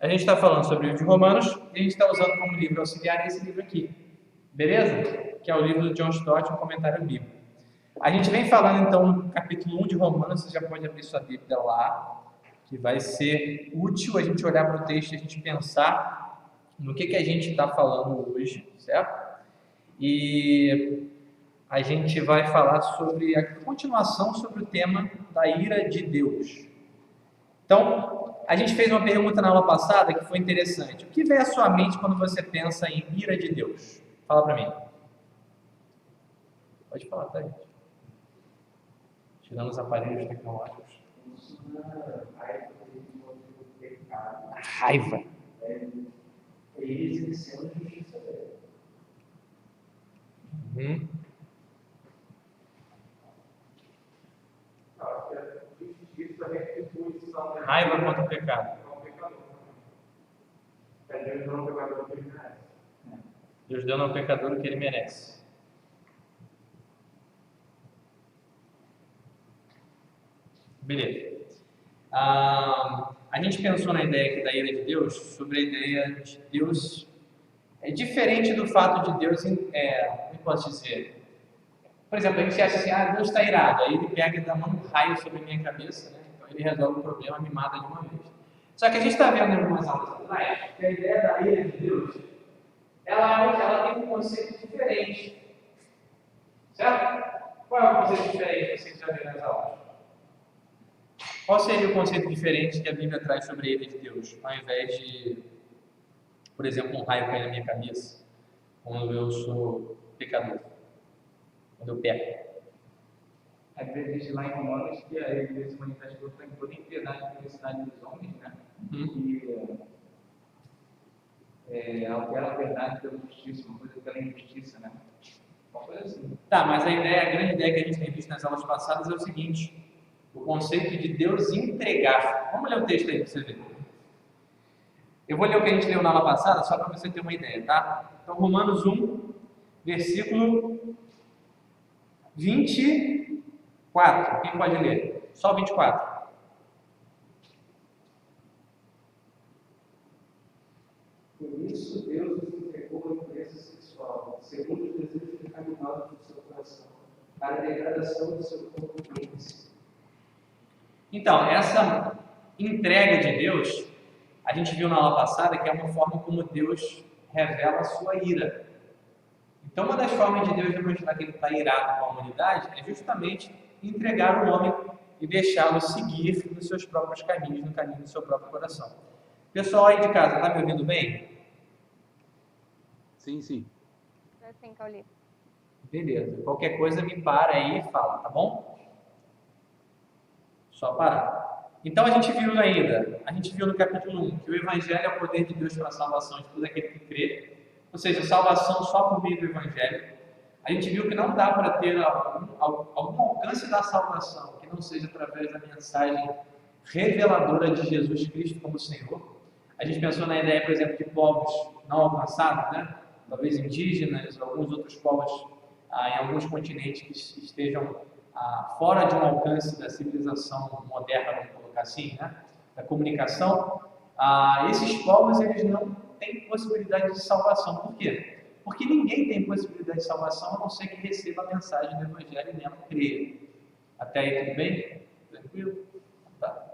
A gente está falando sobre o livro de Romanos e a gente está usando como livro auxiliar esse livro aqui, beleza? Que é o livro do John Stott, um comentário bíblico. A gente vem falando então no capítulo 1 de Romanos, você já pode abrir sua Bíblia lá, que vai ser útil a gente olhar para o texto e a gente pensar no que a gente está falando hoje, certo? E a gente vai falar sobre a continuação sobre o tema da ira de Deus. Então, a gente fez uma pergunta na aula passada que foi interessante. O que vem à sua mente quando você pensa em ira de Deus? Fala para mim. Pode falar, tá, gente? Tirando os aparelhos tecnológicos. Raiva. Eles sendo justiça dele. Raiva contra o pecado. Deus dando ao pecador o que ele merece. Beleza. A gente pensou na ideia aqui da ira de Deus, sobre a ideia de Deus. É diferente do fato de Deus, como eu posso dizer? Por exemplo, a gente acha assim, Deus está irado, aí ele pega e dá um raio sobre a minha cabeça, né? Então ele resolve o problema, me mata de uma vez. Só que a gente está vendo em algumas aulas atrás que a ideia da ira de Deus, ela tem um conceito diferente. Certo? Qual é o conceito diferente que vocês já viram nas aulas? Qual seria o conceito diferente que a Bíblia traz sobre a ira de Deus, ao invés de, por exemplo, um raio cair na minha cabeça, quando eu sou pecador, quando eu peco? A Bíblia diz lá em Romanos que a igreja se manifesta em toda impiedade e perversidade dos homens, né? E altera a verdade pela justiça, uma coisa pela injustiça, né? Uma coisa assim. Tá, mas a grande ideia que a gente tem visto nas aulas passadas é o seguinte: o conceito de Deus entregar. Vamos ler o texto aí para você ver. Eu vou ler o que a gente leu na aula passada, só para você ter uma ideia, tá? Então, Romanos 1, versículo 24. Quem pode ler? Só 24. Por isso, Deus nos entregou a impureza sexual, segundo os desejos pecaminosos do seu coração, para a degradação do seu corpo físico. Então, essa entrega de Deus, a gente viu na aula passada que é uma forma como Deus revela a sua ira. Então, uma das formas de Deus demonstrar que ele está irado com a humanidade é justamente entregar o homem e deixá-lo seguir nos seus próprios caminhos, no caminho do seu próprio coração. Pessoal aí de casa, está me ouvindo bem? Sim, sim. Sim, Cauli. Beleza. Qualquer coisa me para aí e fala, tá bom? Só parar. Então a gente viu no capítulo 1 que o Evangelho é o poder de Deus para a salvação de todo aquele que crê. Ou seja, salvação só por meio do Evangelho. A gente viu que não dá para ter algum alcance da salvação que não seja através da mensagem reveladora de Jesus Cristo como Senhor. A gente pensou na ideia, por exemplo, de povos não alcançados, né? Talvez indígenas, alguns outros povos em alguns continentes que estejam fora de um alcance da civilização moderna, vamos colocar assim, né? Da comunicação. Esses povos eles não têm possibilidade de salvação. Por quê? Porque ninguém tem possibilidade de salvação a não ser que receba a mensagem do Evangelho e nela creia. Até aí tudo bem? Tranquilo? Tá.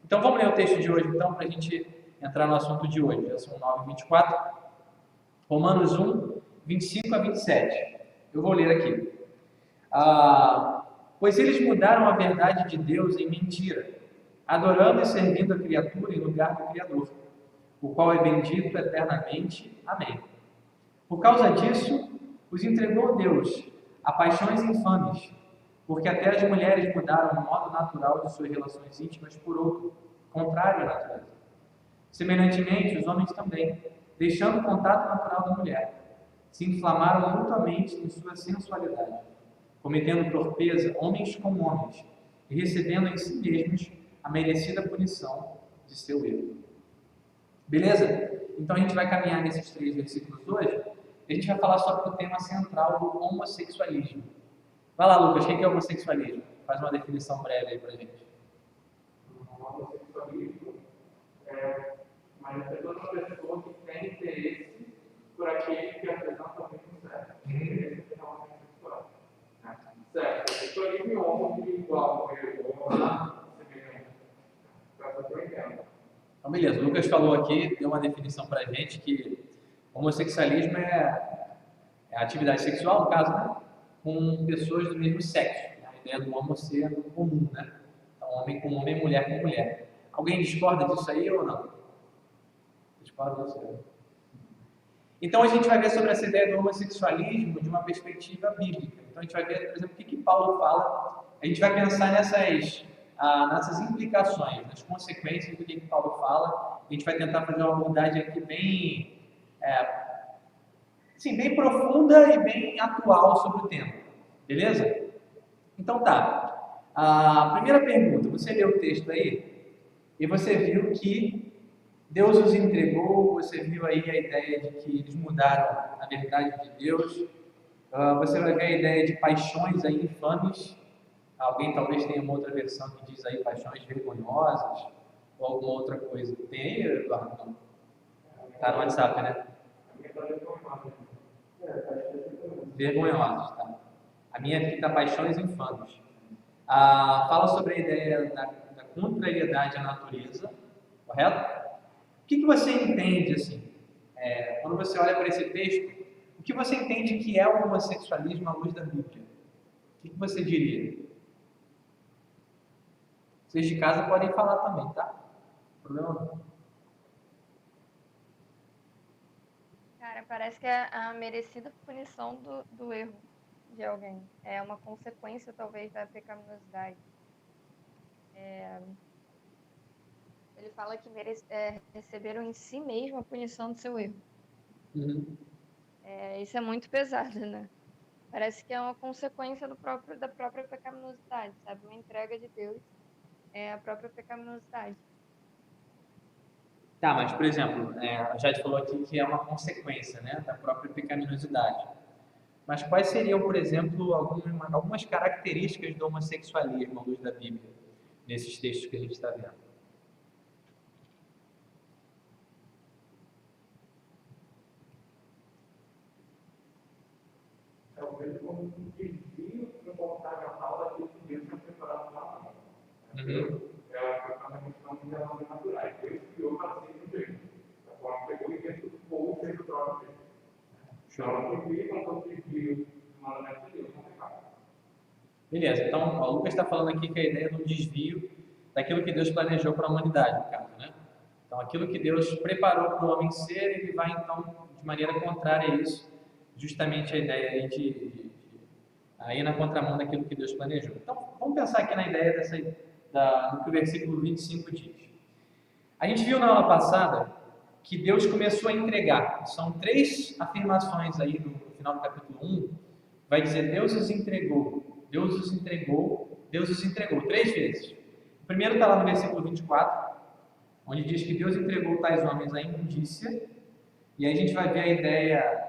Então vamos ler o texto de hoje então, para a gente entrar no assunto de hoje. Já são 9h24. Romanos 1, 25 a 27. Eu vou ler aqui. Pois eles mudaram a verdade de Deus em mentira, adorando e servindo a criatura em lugar do Criador, o qual é bendito eternamente. Amém. Por causa disso, os entregou Deus a paixões infames, porque até as mulheres mudaram o modo natural de suas relações íntimas por outro, contrário à natureza. Semelhantemente, os homens também, deixando o contato natural da mulher, se inflamaram mutuamente em sua sensualidade, cometendo torpeza homens com homens e recebendo em si mesmos a merecida punição de seu erro. Beleza? Então a gente vai caminhar nesses 3 versículos hoje e a gente vai falar sobre o tema central do homossexualismo. Vai lá, Lucas, o que é homossexualismo? Faz uma definição breve aí pra gente. O homossexualismo é manifestação Então, beleza. O Lucas falou aqui, deu uma definição para a gente que homossexualismo é a atividade sexual, no caso, né? Com pessoas do mesmo sexo. A ideia do homo ser comum, né? Então, homem com homem, mulher com mulher. Alguém discorda disso aí ou não? Discorda disso aí? Então, a gente vai ver sobre essa ideia do homossexualismo de uma perspectiva bíblica. Então, a gente vai ver, por exemplo, o que Paulo fala. A gente vai pensar nessas implicações, nas consequências do que Paulo fala. A gente vai tentar fazer uma abordagem aqui bem profunda e bem atual sobre o tema. Beleza? Então tá. A primeira pergunta, você leu o texto aí e você viu que Deus os entregou, você viu aí a ideia de que eles mudaram a verdade de Deus. Você vai ver a ideia de paixões aí infames. Alguém talvez tenha uma outra versão que diz aí paixões vergonhosas ou alguma outra coisa. Tem aí, Eduardo? Tá no WhatsApp, né? Vergonhosas, tá? A minha aqui está paixões infames. Fala sobre a ideia da contrariedade à natureza, correto? O que você entende, assim, quando você olha para esse texto, o que você entende que é o homossexualismo à luz da Bíblia? O que você diria? Vocês de casa podem falar também, tá? Problema não. Cara, parece que é a merecida punição do erro de alguém. É uma consequência, talvez, da pecaminosidade. Ele fala que receberam em si mesmo a punição do seu erro. Uhum. Isso é muito pesado, né? Parece que é uma consequência da própria pecaminosidade, sabe? Uma entrega de Deus é a própria pecaminosidade. Tá, mas por exemplo, a Jade falou aqui que é uma consequência, né, da própria pecaminosidade. Mas quais seriam, por exemplo, algumas características do homossexualismo à luz da Bíblia, nesses textos que a gente está vendo? Talvez como um desvio comportamental daquilo que Deus tinha preparado para nós. Uhum. É uma questão de relações naturais. Deus criou para ser um jeito. Da forma que pegou e fez o povo ser o próprio jeito. Então, ela desvia quando o desvio do mandamento de Deus não pecado. Beleza, então o Lucas está falando aqui que a ideia do desvio daquilo que Deus planejou para a humanidade, no caso, né? Então, aquilo que Deus preparou para o homem ser, ele vai, então, de maneira contrária a isso, justamente a ideia aí de ir na contramão daquilo que Deus planejou. Então, vamos pensar aqui na ideia do que o versículo 25 diz. A gente viu na aula passada que Deus começou a entregar. São 3 afirmações aí no final do capítulo 1. Vai dizer, Deus os entregou, Deus os entregou, Deus os entregou, 3 vezes. O primeiro está lá no versículo 24, onde diz que Deus entregou tais homens à imundícia. E aí a gente vai ver a ideia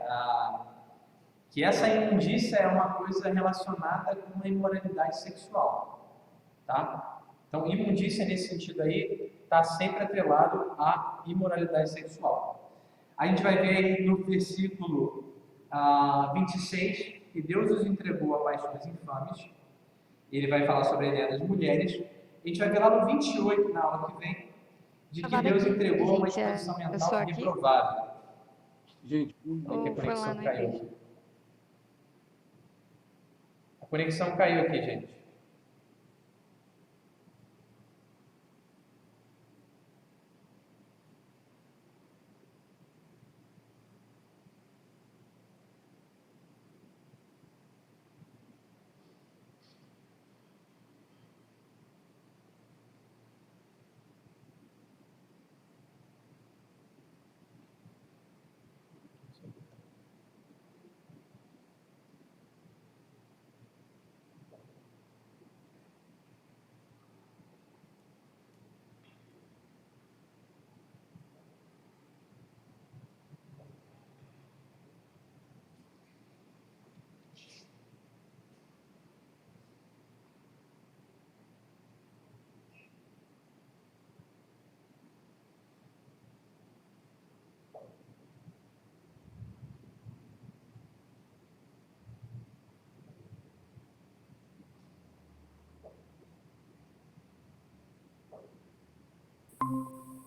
que essa imundícia é uma coisa relacionada com a imoralidade sexual, tá? Então, imundícia nesse sentido aí está sempre atrelado à imoralidade sexual. A gente vai ver aí no versículo 26 que Deus os entregou a paixões infames. Ele vai falar sobre a ideia das mulheres. A gente vai ver lá no 28, na aula que vem, de que Deus entregou uma disposição mental reprovável. Gente, A conexão caiu aqui. A conexão caiu aqui, gente.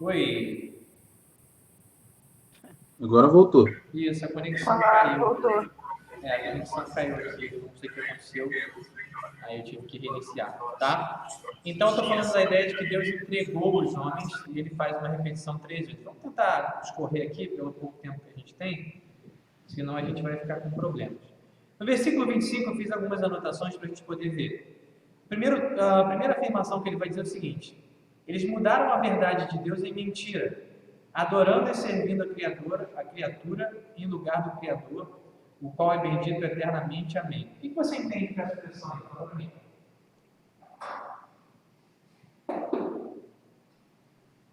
Oi. Agora voltou. Isso, a conexão Olá, caiu. voltou. A conexão caiu aqui, não sei o que aconteceu. Aí eu tive que reiniciar, tá? Então, eu estou falando da ideia de que Deus entregou os homens e ele faz uma repetição 3 vezes. Vamos tentar escorrer aqui pelo pouco tempo que a gente tem, senão a gente vai ficar com problemas. No versículo 25, eu fiz algumas anotações para a gente poder ver. Primeiro, a primeira afirmação que ele vai dizer é o seguinte: eles mudaram a verdade de Deus em mentira, adorando e servindo a criatura em lugar do Criador, o qual é bendito eternamente. Amém. O que você entende dessa expressão aí? Fala para mim.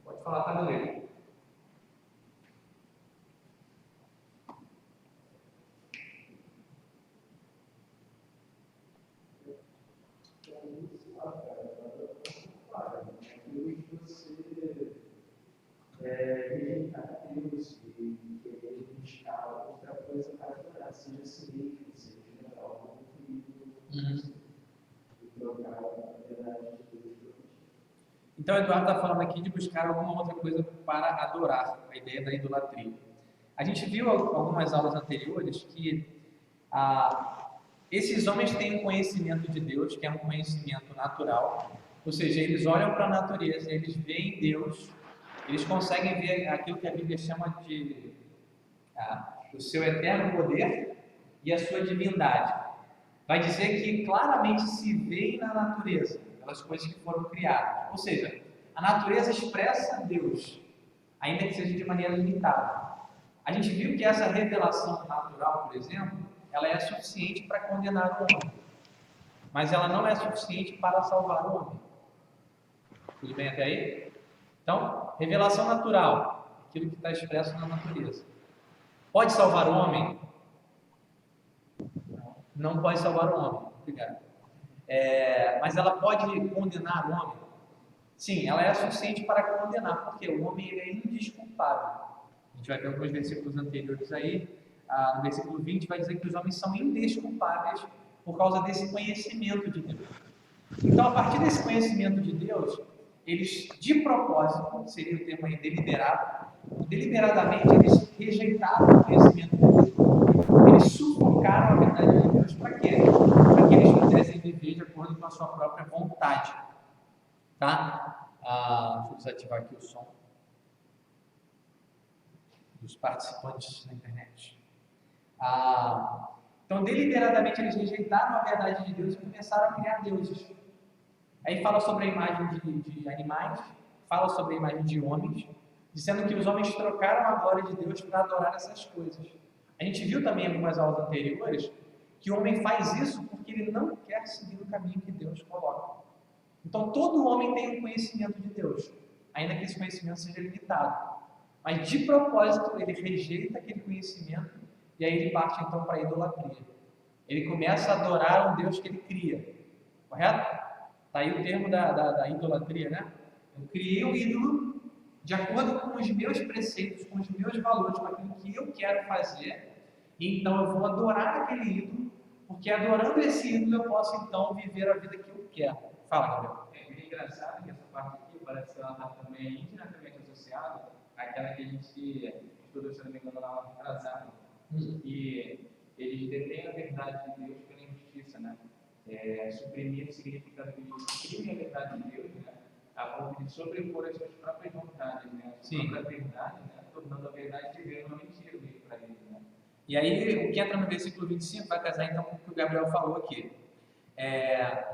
Pode falar, tá, Daniel? Rejeitar Deus e querer buscar outra coisa para adorar, seja científico, seja algo que trocar a verdade de Deus. Então, o Eduardo está falando aqui de buscar alguma outra coisa para adorar, a ideia da idolatria. A gente viu algumas aulas anteriores que esses homens têm um conhecimento de Deus, que é um conhecimento natural, ou seja, eles olham para a natureza, eles veem Deus, eles conseguem ver aquilo que a Bíblia chama de o seu eterno poder e a sua divindade. Vai dizer que claramente se vê na natureza, pelas coisas que foram criadas. Ou seja, a natureza expressa Deus, ainda que seja de maneira limitada. A gente viu que essa revelação natural, por exemplo, ela é suficiente para condenar o homem, mas ela não é suficiente para salvar o homem. Tudo bem até aí? Então, revelação natural, aquilo que está expresso na natureza. Pode salvar o homem? Não pode salvar o homem. Obrigado. Mas ela pode condenar o homem? Sim, ela é suficiente para condenar, porque o homem ele é indesculpável. A gente vai ver alguns versículos anteriores aí. No versículo 20 vai dizer que os homens são indesculpáveis por causa desse conhecimento de Deus. Então, a partir desse conhecimento de Deus, eles, de propósito, seria o termo aí deliberadamente, eles rejeitaram o conhecimento de Deus. Eles sufocaram a verdade de Deus para quê? Para que eles pudessem viver de acordo com a sua própria vontade. Tá? Deixa eu desativar aqui o som dos participantes na internet. Então, deliberadamente, eles rejeitaram a verdade de Deus e começaram a criar deuses. Aí fala sobre a imagem de animais, fala sobre a imagem de homens, dizendo que os homens trocaram a glória de Deus para adorar essas coisas. A gente viu também em algumas aulas anteriores que o homem faz isso porque ele não quer seguir o caminho que Deus coloca. Então, todo homem tem um conhecimento de Deus, ainda que esse conhecimento seja limitado. Mas, de propósito, ele rejeita aquele conhecimento e aí ele parte, então, para a idolatria. Ele começa a adorar um Deus que ele cria. Correto? Está aí o termo da idolatria, né? Eu criei um ídolo de acordo com os meus preceitos, com os meus valores, com aquilo que eu quero fazer. E então eu vou adorar aquele ídolo, porque adorando esse ídolo eu posso então viver a vida que eu quero. Fala, Gabriel. É engraçado que essa parte aqui parece que ela está também indiretamente associada àquela que a gente estudou, se não me engano, lá atrasado. E eles detêm a verdade de Deus pela injustiça, né? Suprimir significa que eles suprimem a verdade de Deus, né? A ponto de sobrepor as suas próprias vontades, né? A sua própria verdade, né? Tornando a verdade de Deus uma mentira mesmo para eles, né? E aí, o que entra no versículo 25 vai casar então com o que o Gabriel falou aqui.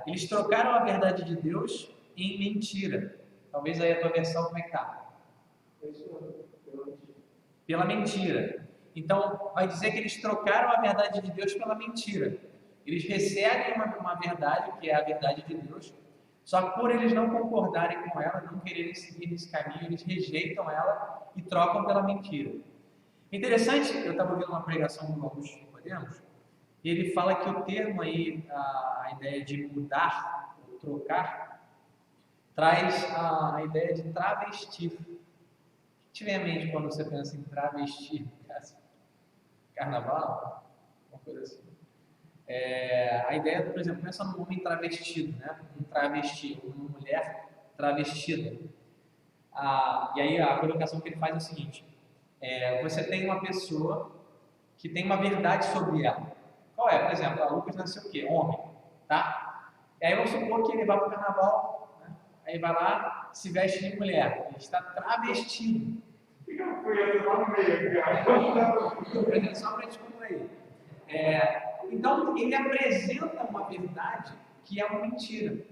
Eles trocaram a verdade de Deus em mentira. Talvez aí a tua versão, como é que está? Pela mentira. Então, vai dizer que eles trocaram a verdade de Deus pela mentira. Eles recebem uma verdade, que é a verdade de Deus, só que por eles não concordarem com ela, não quererem seguir nesse caminho, eles rejeitam ela e trocam pela mentira. Interessante, eu estava ouvindo uma pregação do Augusto Podemos, e ele fala que o termo aí, a ideia de mudar, ou trocar, traz a ideia de travestir. O que te vem à mente quando você pensa em travestir? Carnaval? Uma coisa assim. A ideia, por exemplo, pensa num homem travestido, né? Um travesti, uma mulher travestida. E aí a colocação que ele faz é o seguinte: você tem uma pessoa que tem uma verdade sobre ela. Qual é? Por exemplo, a Lucas nasceu o quê? Homem, tá? E aí vamos supor que ele vai para o carnaval, né? Aí vai lá, se veste de mulher, ele está travestido. Foi lá no meio, cara. Só para descobrir aí. Então, ele apresenta uma verdade que é uma mentira.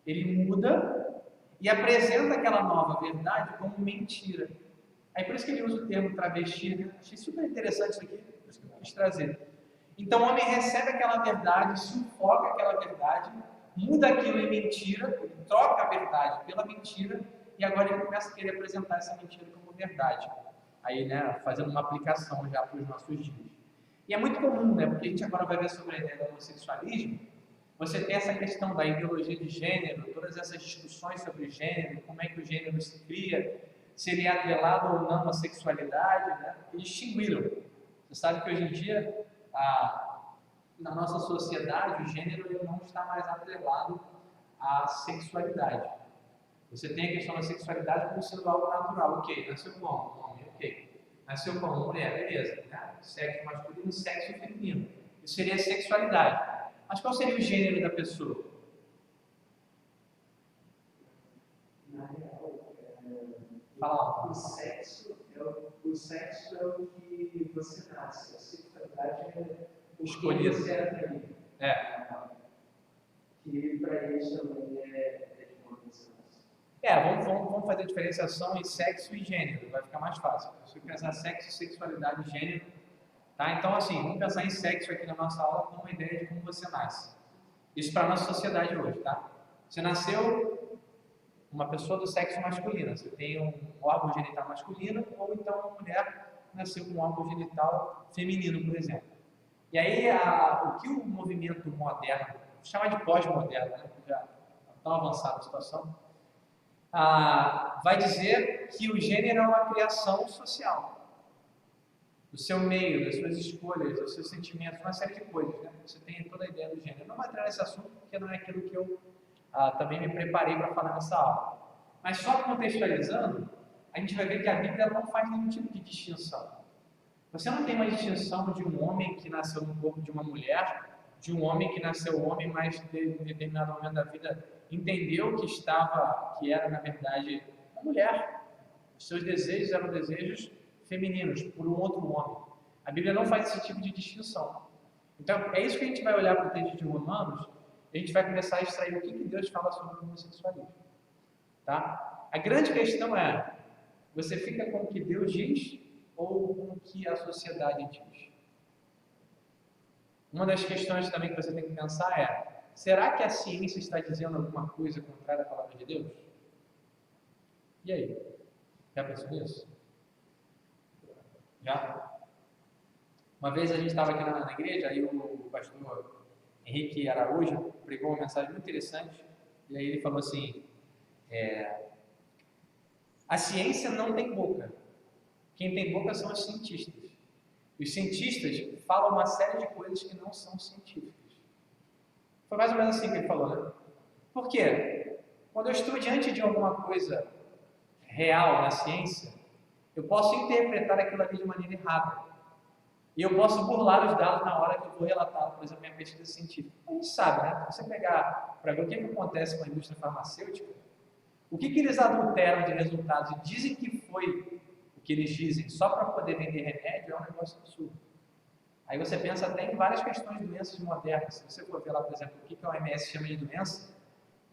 Ele muda e apresenta aquela nova verdade como mentira. Aí por isso que ele usa o termo travesti, né? Achei super interessante isso aqui, por isso que eu quis trazer. Então o homem recebe aquela verdade, sufoca aquela verdade, muda aquilo em mentira, ele troca a verdade pela mentira, e agora ele começa a querer apresentar essa mentira como verdade. Aí, né, fazendo uma aplicação já para os nossos dias. E é muito comum, né, porque a gente agora vai ver sobre a ideia do homossexualismo. Você tem essa questão da ideologia de gênero, todas essas discussões sobre gênero, como é que o gênero se cria, se ele é atrelado ou não à sexualidade, né? E distinguiram. Você sabe que hoje em dia, na nossa sociedade, o gênero ele não está mais atrelado à sexualidade. Você tem a questão da sexualidade como sendo algo natural. Ok, nasceu com um homem, ok. Nasceu com uma mulher, beleza. Né? Sexo masculino, sexo feminino. Isso seria sexualidade. Mas qual seria o gênero da pessoa? Na real, Fala lá. o sexo é o que você nasce. A sexualidade é o Escolhido. que você era para ele. Que para eles também é de uma você nasce. Vamos fazer a diferenciação em sexo e gênero, vai ficar mais fácil. Se eu pensar sexo, sexualidade e gênero, tá? Então, assim, vamos pensar em sexo aqui na nossa aula com uma ideia de como você nasce. Isso para a nossa sociedade hoje, tá? Você nasceu uma pessoa do sexo masculino, você tem um órgão genital masculino, ou então uma mulher nasceu com um órgão genital feminino, por exemplo. E aí, o que o movimento moderno, vou chamar de pós-moderno, né? Já está tão avançada a situação, vai dizer que o gênero é uma criação social. Do seu meio, das suas escolhas, dos seus sentimentos, uma série de coisas. Né? Você tem toda a ideia do gênero. Eu não vou entrar nesse assunto porque não é aquilo que eu também me preparei para falar nessa aula. Mas só contextualizando, a gente vai ver que a Bíblia não faz nenhum tipo de distinção. Você não tem uma distinção de um homem que nasceu no corpo de uma mulher, de um homem que nasceu homem, mas em determinado momento da vida entendeu que era na verdade uma mulher. Os seus desejos eram desejos femininos, por um outro homem. A Bíblia não faz esse tipo de distinção. Então, é isso que a gente vai olhar para o texto de Romanos, e a gente vai começar a extrair o que Deus fala sobre o homossexualismo. Tá? A grande questão é, você fica com o que Deus diz ou com o que a sociedade diz? Uma das questões também que você tem que pensar é, será que a ciência está dizendo alguma coisa contrária à palavra de Deus? E aí? Já pensou nisso? Já? Uma vez a gente estava aqui na igreja, aí o pastor Henrique Araújo pregou uma mensagem muito interessante, e aí ele falou assim, a ciência não tem boca, quem tem boca são os cientistas. Os cientistas falam uma série de coisas que não são científicas. Foi mais ou menos assim que ele falou, né? Por quê? Quando eu estou diante de alguma coisa real na ciência, eu posso interpretar aquilo ali de maneira errada. E eu posso burlar os dados na hora que eu vou relatar, por exemplo, a minha pesquisa científica. A gente sabe, né? Se você pegar para ver o que acontece com a indústria farmacêutica, o que eles adulteram de resultados e dizem que foi o que eles dizem só para poder vender remédio, é um negócio absurdo. Aí você pensa até em várias questões de doenças modernas. Se você for ver lá, por exemplo, o que a OMS chama de doença,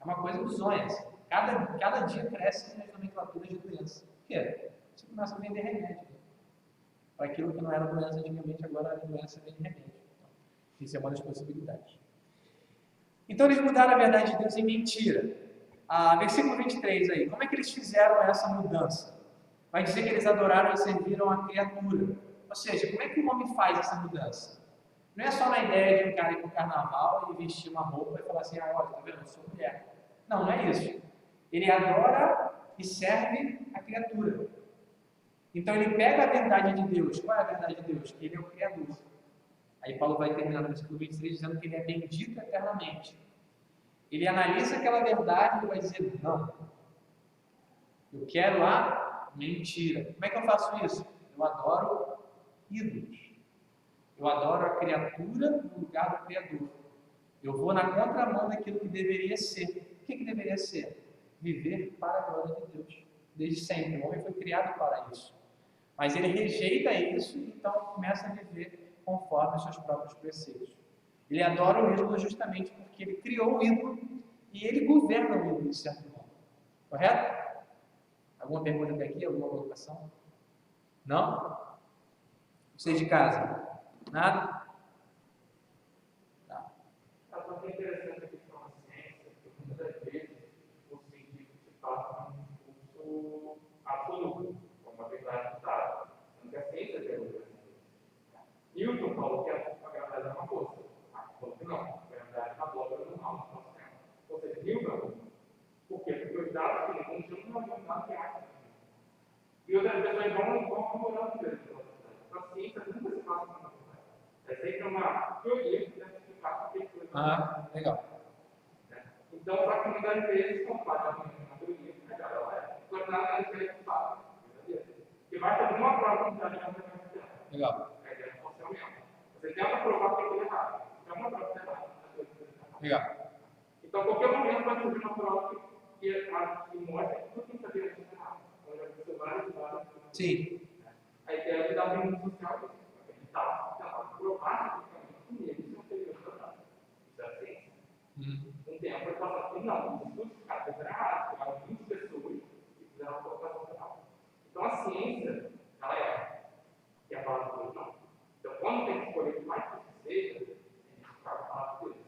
é uma coisa bizonha. Cada dia cresce nas nomenclaturas de doença. Por quê? Você começa a vender remédio. Para aquilo que não era doença antigamente, agora é doença vende remédio. Então, isso é uma das possibilidades. Então eles mudaram a verdade de Deus em mentira. Versículo 23 aí, como é que eles fizeram essa mudança? Vai dizer que eles adoraram e serviram a criatura. Ou seja, como é que o homem faz essa mudança? Não é só na ideia de um cara ir para o carnaval e vestir uma roupa e falar assim, olha, tá vendo, eu sou mulher. Não é isso. Ele adora e serve a criatura. Então ele pega a verdade de Deus. Qual é a verdade de Deus? Que ele é o Criador. Aí Paulo vai terminar no versículo 23 dizendo que ele é bendito eternamente. Ele analisa aquela verdade e vai dizer, não, Eu quero a mentira. Como é que eu faço isso? Eu adoro ídolos. Eu adoro a criatura no lugar do Criador. Eu vou na contramão daquilo que deveria ser. O que deveria ser? Viver para a glória de Deus. Desde sempre. O homem foi criado para isso. Mas ele rejeita isso, então começa a viver conforme os seus próprios preceitos. Ele adora o ídolo justamente porque ele criou o ídolo e ele governa o ídolo de certo modo. Correto? Alguma pergunta até aqui? Alguma colocação? Não? Vocês de casa? Nada? Tá. É muito interessante a questão da ciência, porque muitas vezes os científicos se passam um discurso absoluto, como a verdade está. Não que a ciência é outra. Newton falou que a gravidade é uma força. Falou que não, a gravidade está bloqueada no nosso tempo. Ou seja, Newton, por quê? Porque os dados que ele tem não são dados reais. E outras pessoas vão morando dele. Então, a ciência nunca se passa por uma verdade. É sempre uma teoria que deve explicar por que Ah, legal. Então, só que muitas vezes, comparavelmente uma teoria, melhor ela é, tornar a diferença fácil, verdadeira. Porque basta de uma prova que está ligando a ciência. Legal. A ideia não funciona mesmo. Você tenta provar que tem coisa errada. É uma prova que está errada. Legal. Então, a qualquer momento vai surgir uma prova que mostra que tudo que está dentro é errado. Então, já aconteceu vários dados. Sim. A ideia de dar um mundo social é acreditar, tentar provar que eles não teriam tratado. Isso é a ciência. Um tempo eu passava assim, não, os estudos ficaram errados, pegaram 20 pessoas e fizeram a colocação errada. Então, a ciência, ela é, que é a palavra de Deus, não. Então, quando tem que escolher o que mais que seja, a gente fica com a palavra de Deus.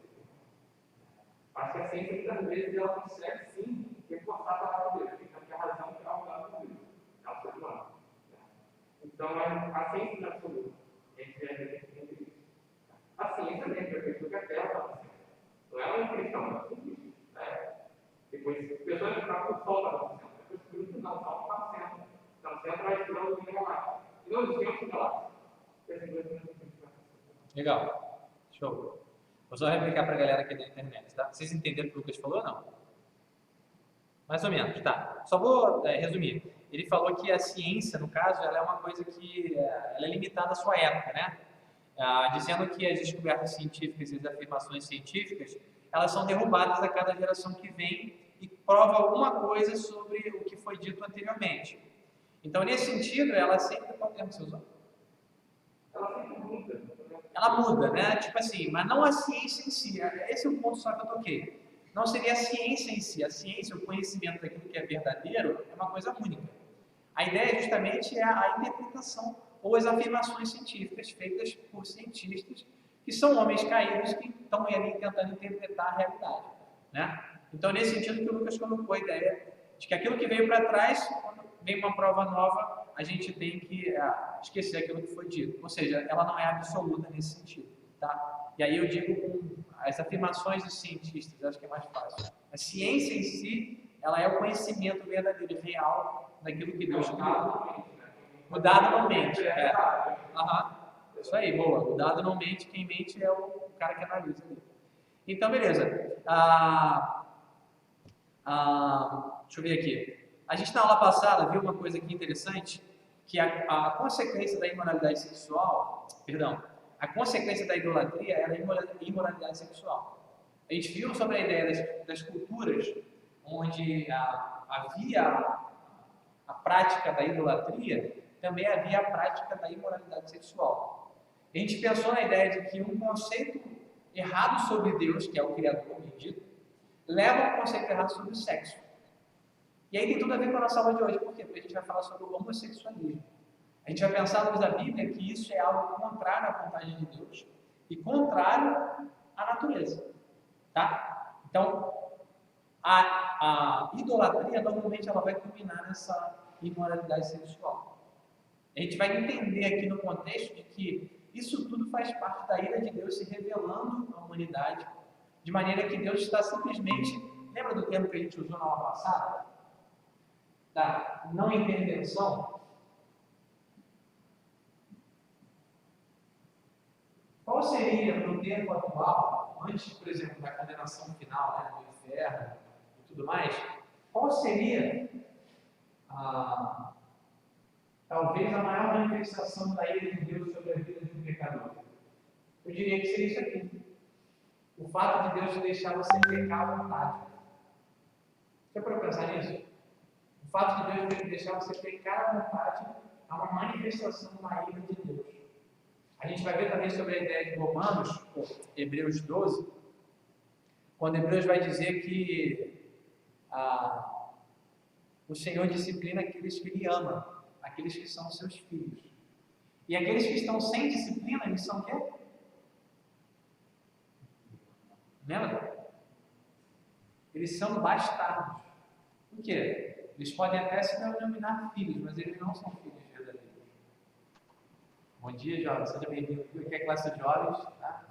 Acho que a ciência, muitas vezes, ela consegue, sim, reforçar a palavra de Deus, porque a razão é o lado de Deus, é o ser humano. Então, a ciência é absoluta. A gente deve entender isso. A ciência dentro daquilo que a Terra está acontecendo. Não é uma questão, é tudo isso. Depois, pessoas que falam que o Sol está acontecendo. Depois, por isso, não, o Sol está acontecendo. Está no centro da estrela do galáxia. E não existem galáxias. Legal. Show. Vou só replicar para a galera aqui da internet, tá? Vocês entenderam o que o Lucas falou ou não? Mais ou menos, tá. Só vou resumir. Ele falou que a ciência, no caso, ela é uma coisa que ela é limitada à sua época, né? Dizendo que as descobertas científicas e as afirmações científicas, elas são derrubadas a cada geração que vem e prova alguma coisa sobre o que foi dito anteriormente. Então, nesse sentido, ela sempre... Qual termo você usou? Ela sempre muda. Ela muda, né? Tipo assim, mas não a ciência em si. Esse é o ponto só que eu toquei. Não seria a ciência em si. A ciência, o conhecimento daquilo que é verdadeiro, é uma coisa única. A ideia justamente é a interpretação ou as afirmações científicas feitas por cientistas que são homens caídos que estão ali tentando interpretar a realidade, né? Então, nesse sentido que o Lucas colocou a ideia de que aquilo que veio para trás, quando vem uma prova nova, a gente tem que esquecer aquilo que foi dito. Ou seja, ela não é absoluta nesse sentido, tá? E aí eu digo com as afirmações dos cientistas, acho que é mais fácil. A ciência em si, ela é o conhecimento verdadeiro e real daquilo que Deus criou. O dado não mente. Isso aí, boa. O dado não mente, quem mente é o cara que analisa ali. Então, beleza. Deixa eu ver aqui. A gente na aula passada viu uma coisa aqui interessante, que a consequência da imoralidade sexual, a consequência da idolatria era a imoralidade sexual. A gente viu sobre a ideia das culturas onde havia a prática da idolatria, também havia a prática da imoralidade sexual. A gente pensou na ideia de que um conceito errado sobre Deus, que é o Criador bendito, leva a um conceito errado sobre o sexo. E aí tem tudo a ver com a nossa aula de hoje. Por quê? Porque a gente vai falar sobre o homossexualismo. A gente vai pensar à luz da Bíblia que isso é algo contrário à vontade de Deus e contrário à natureza. Tá? Então, a idolatria, normalmente, ela vai culminar nessa imoralidade sexual. A gente vai entender aqui no contexto de que isso tudo faz parte da ira de Deus se revelando à humanidade, de maneira que Deus está simplesmente... Lembra do termo que a gente usou na aula passada? Da não intervenção? Qual seria, no tempo atual, antes, por exemplo, da condenação final, né, do inferno e tudo mais, qual seria talvez a maior manifestação da ira de Deus sobre a vida de um pecador? Eu diria que seria isso aqui. O fato de Deus deixar você pecar à vontade. Você pode pensar nisso? O fato de Deus deixar você pecar à vontade é uma manifestação da ira de Deus. A gente vai ver também sobre a ideia de Romanos, Hebreus 12, quando Hebreus vai dizer que o Senhor disciplina aqueles que Ele ama, aqueles que são seus filhos. E aqueles que estão sem disciplina, eles são o quê? Lembra? Eles são bastardos. Por quê? Eles podem até se denominar filhos, mas eles não são filhos verdadeiros. Bom dia, jovem. Seja bem-vindo aqui à classe de jovens. Tá?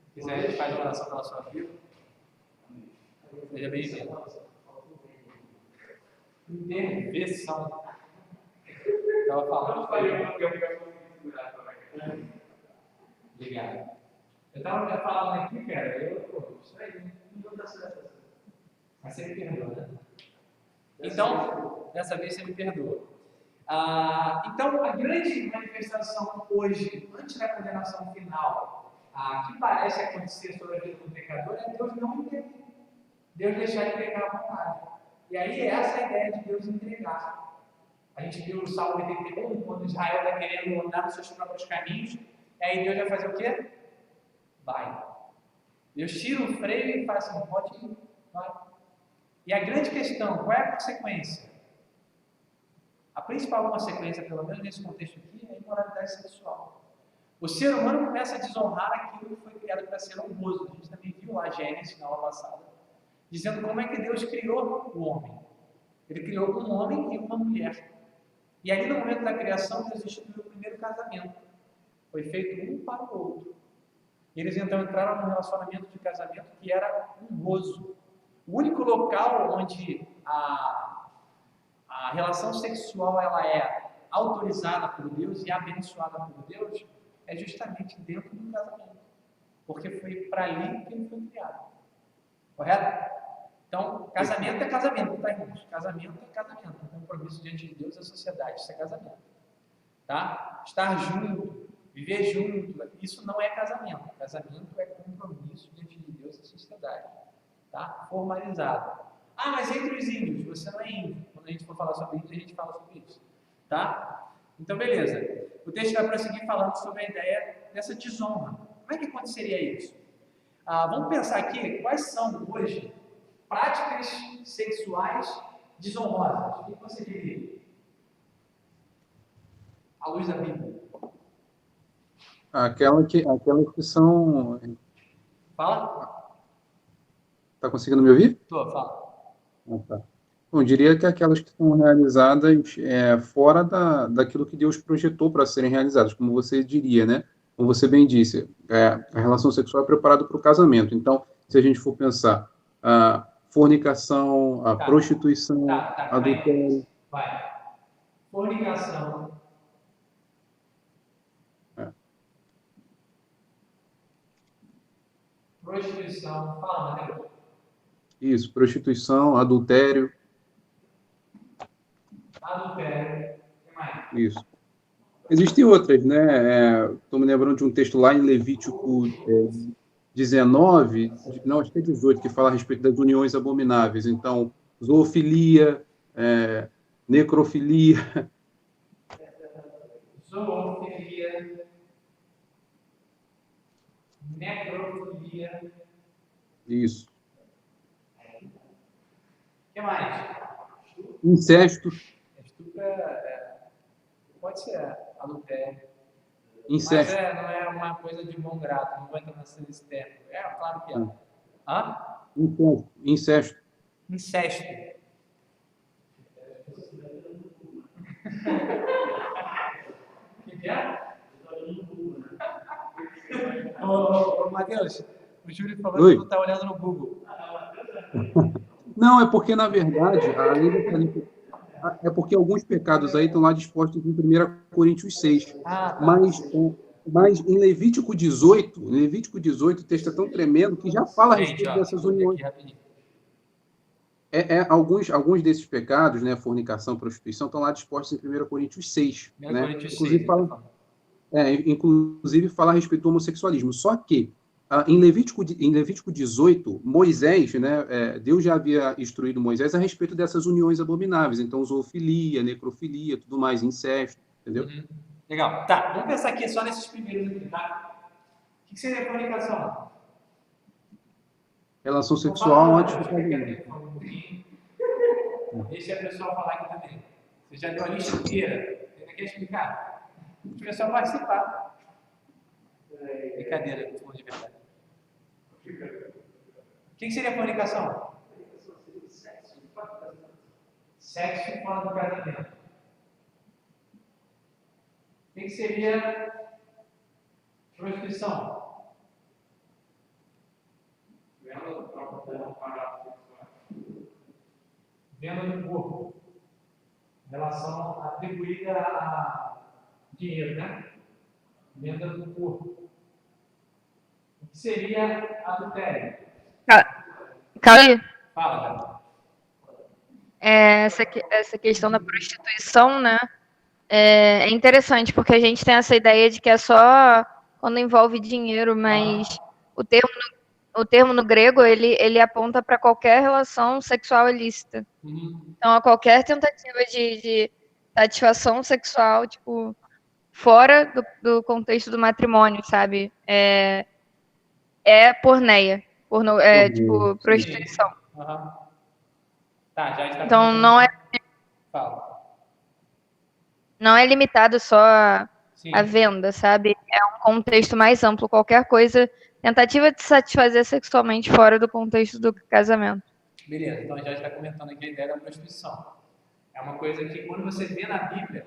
Se quiser, a gente faz uma oração pela sua vida. Seja bem-vindo. Intervenção. Estava falando. Obrigado. Eu estava falando aqui, cara, isso aí não dá certo. Mas você me perdoa, né? Então, dessa vez você me perdoa. Então, a grande manifestação hoje, antes da condenação final, que parece acontecer sobre a vida do pecador, é Deus não intervir. Deus deixar de pecar à vontade. E aí, essa é a ideia de Deus entregar. A gente viu no Salmo 81, quando Israel está querendo andar nos seus próprios caminhos, e aí Deus vai fazer o quê? Vai. Deus tira o freio e fala assim, pode ir, vai. E a grande questão, qual é a consequência? A principal consequência, pelo menos nesse contexto aqui, é a imoralidade sexual. O ser humano começa a desonrar aquilo que foi criado para ser honroso. A gente também viu lá Gênesis na aula passada, dizendo como é que Deus criou o homem. Ele criou um homem e uma mulher. E ali no momento da criação, Deus instituiu o primeiro casamento. Foi feito um para o outro. E eles então entraram num relacionamento de casamento que era honroso. O único local onde a relação sexual ela é autorizada por Deus e abençoada por Deus é justamente dentro do casamento. Porque foi para ali que ele foi criado. Correto? Então, casamento é casamento, tá, irmãos? Casamento é casamento. Um compromisso diante de Deus e da sociedade, isso é casamento. Tá? Estar junto, viver junto, isso não é casamento. Casamento é compromisso diante de Deus e da sociedade. Tá? Formalizado. Mas entre os índios, você não é índio. Quando a gente for falar sobre índio, a gente fala sobre isso. Tá? Então, beleza. O texto vai prosseguir falando sobre a ideia dessa desonra. Como é que aconteceria isso? Vamos pensar aqui quais são hoje práticas sexuais desonrosas. O que você diria? À luz da Bíblia. Aquelas que são... Fala. Está conseguindo me ouvir? Tô, fala. Tá. Bom, eu diria que aquelas que são realizadas fora daquilo que Deus projetou para serem realizadas, como você diria, né? Como você bem disse, a relação sexual é preparada para o casamento. Então, se a gente for pensar a fornicação, a prostituição, adultério... Vai. Fornicação. Prostituição. Fala, Mateus. Isso, prostituição, adultério. Adultério. O que mais? Isso. Existem outras, né? Estou me lembrando de um texto lá em Levítico 19, não, acho que é 18, que fala a respeito das uniões abomináveis. Então, zoofilia, necrofilia. Zoofilia. Necrofilia. Isso. O que mais? Incesto. Estupro pode ser adultério. Incesto. Mas não é uma coisa de bom grado, não vou entrar nesse termo. Claro que é. Incesto. Incesto. O que é? Ô, Matheus, o Júlio falou que não está olhando no Google. Não, é porque, na verdade, é porque alguns pecados aí estão lá dispostos em 1 Coríntios 6. Mas em Levítico 18, o texto é tão tremendo que já fala a respeito dessas uniões. Alguns desses pecados, né, fornicação, prostituição, estão lá dispostos em 1 Coríntios 6, 1 né? Coríntios 6, Inclusive ele tá fala, falando. inclusive fala a respeito do homossexualismo. Só que em Levítico 18, Moisés, né, Deus já havia instruído Moisés a respeito dessas uniões abomináveis. Então, zoofilia, necrofilia, tudo mais, incesto, entendeu? Uhum. Legal. Tá, vamos pensar aqui só nesses primeiros aqui, tá? O que seria fornicação? Relação Vou sexual falar, antes do fica quieto casamento. aí, fala um pouquinho. Deixa a pessoa falar aqui também. Você já deu a lista inteira. Ainda quer explicar? Deixa a pessoa participar. Brincadeira, eu tô falando de verdade. O que seria fornicação? Sexo fora do casamento. O que seria prostituição? Venda do corpo. Relação atribuída a dinheiro, né? Venda do corpo. O que seria adultério? Calma aí. Fala, cara. Essa questão da prostituição, né? É interessante, porque a gente tem essa ideia de que é só quando envolve dinheiro, mas o termo no grego, ele aponta para qualquer relação sexual ilícita. Então, a qualquer tentativa de satisfação sexual, tipo, fora do contexto do matrimônio, sabe? É porneia. Tipo, prostituição. Uhum. Tá, já está. Então, Fala. não é limitado só Sim. à venda, sabe? É um contexto mais amplo. Qualquer coisa, tentativa de satisfazer sexualmente fora do contexto do casamento. Beleza, então já está comentando aqui a ideia da prostituição. É uma coisa que quando você vê na Bíblia,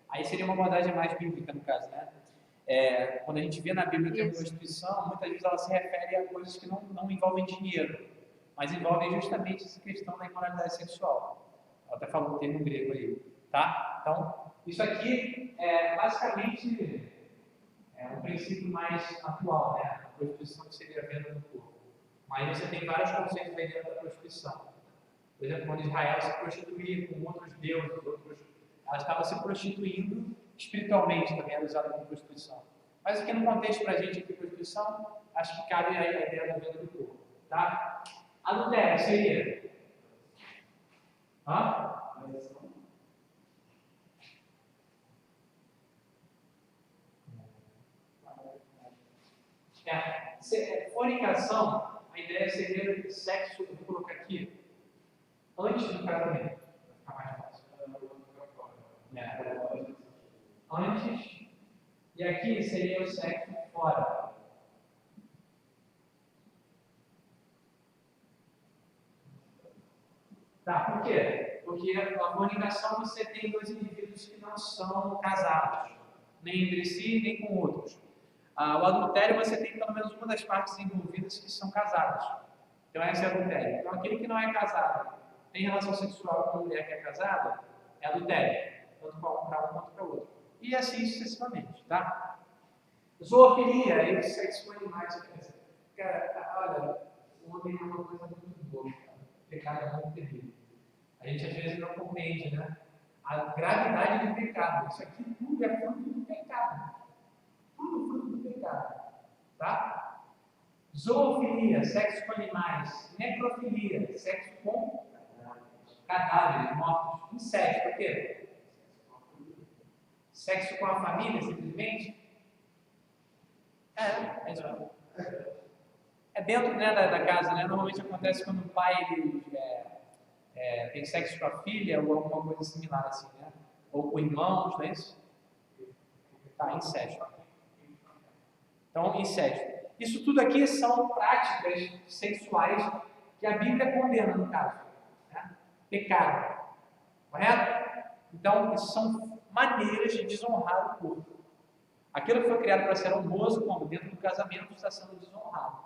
aí seria uma abordagem mais bíblica no caso, né? Quando a gente vê na Bíblia o termo prostituição, muitas vezes ela se refere a coisas que não envolvem dinheiro, mas envolvem justamente essa questão da imoralidade sexual. Ela até falou o termo grego aí, tá? Então, isso aqui é basicamente um princípio mais atual, né? A prostituição que seria a venda do corpo. Mas você tem vários conceitos aí dentro da prostituição. Por exemplo, quando Israel se prostituía com outros deuses, ela estava se prostituindo espiritualmente, também era usada como prostituição. Mas aqui no contexto para a gente aqui, prostituição, acho que cabe aí a ideia da venda do corpo. Tá? Adultério seria? Fornicação, a ideia seria sexo, eu vou colocar aqui, antes do casamento. Vai ficar mais fácil. Antes, e aqui seria o sexo fora. Tá, por quê? Porque a fornicação você tem dois indivíduos que não são casados, nem entre si, nem com outros. O adultério você tem pelo menos uma das partes envolvidas que são casados. Então esse é adultério. Então aquele que não é casado tem relação sexual com a mulher que é casada, é adultério. Tanto para um quanto para o outro. E assim sucessivamente, tá? Zoofilia, aí o sexo com animais. Cara, olha, o homem é uma coisa muito boa, cara. O pecado é muito terrível. A gente às vezes não compreende, né? A gravidade do pecado. Isso aqui tudo é fruto do pecado. Tudo fruto do pecado. Tá? Zoofilia, sexo com animais. Necrofilia, sexo com cadáveres mortos. Incesto, o quê? Sexo com a família, simplesmente? É isso. É dentro, né, da casa, né? Normalmente acontece quando o pai tem sexo com a filha ou alguma coisa similar assim, né? Ou com irmãos, não é isso? Tá, incesto. Então, incesto. Isso tudo aqui são práticas sexuais que a Bíblia condena, no caso. Né? Pecado. Correto? Então, isso são maneiras de desonrar o corpo. Aquilo que foi criado para ser honroso, como dentro do casamento, está sendo desonrado.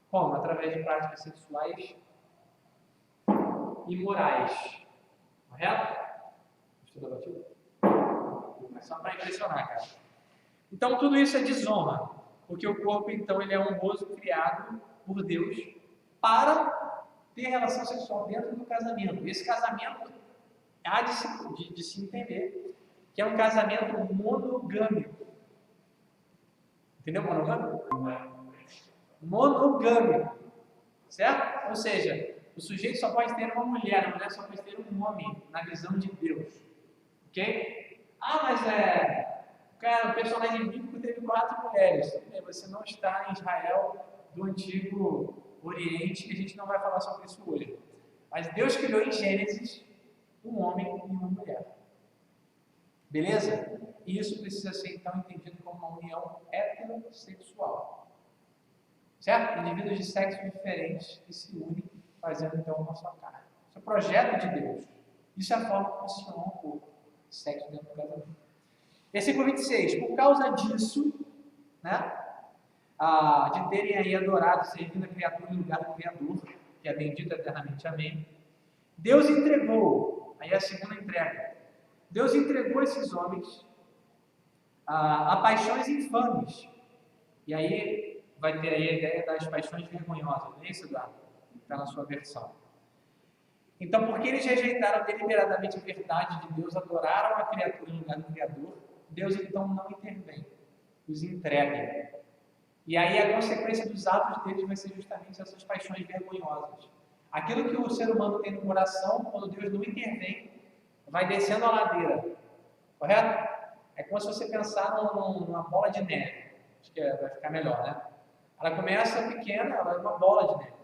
Como? Através de práticas sexuais imorais. Correto? Estuda batido? É só para impressionar, cara. Então, tudo isso é desonra. Porque o corpo, então, ele é honroso, criado por Deus para ter relação sexual dentro do casamento. Esse casamento há de se entender que é um casamento monogâmico. Entendeu? Monogâmico. Certo? Ou seja, o sujeito só pode ter uma mulher, a mulher só pode ter um homem, na visão de Deus. Ok? Ah, mas cara, o personagem bíblico teve 4 mulheres. Você não está em Israel do Antigo Oriente, e a gente não vai falar sobre isso hoje. Mas Deus criou em Gênesis um homem e uma mulher. Beleza? E isso precisa ser então entendido como uma união heterossexual. Certo? Indivíduos de sexos diferentes que se unem, fazendo então uma só carne. Isso é o projeto de Deus. Isso é a forma como funciona o corpo. Sexo dentro do casamento. Versículo 26. Por causa disso, né? De terem aí adorado, servindo a criatura em lugar do Criador, que é bendito eternamente, amém. Deus entregou, aí a segunda entrega. Deus entregou esses homens a paixões infames. E aí vai ter aí a ideia das paixões vergonhosas, não é isso, Eduardo? Está na sua versão. Então, porque eles rejeitaram deliberadamente a verdade de Deus, adoraram a criatura em lugar do Criador, Deus então não intervém, os entrega. E aí a consequência dos atos deles vai ser justamente essas paixões vergonhosas. Aquilo que o ser humano tem no coração, quando Deus não intervém, vai descendo a ladeira. Correto? É como se você pensar numa bola de neve. Acho que vai ficar melhor, né? Ela começa pequena, ela é uma bola de neve.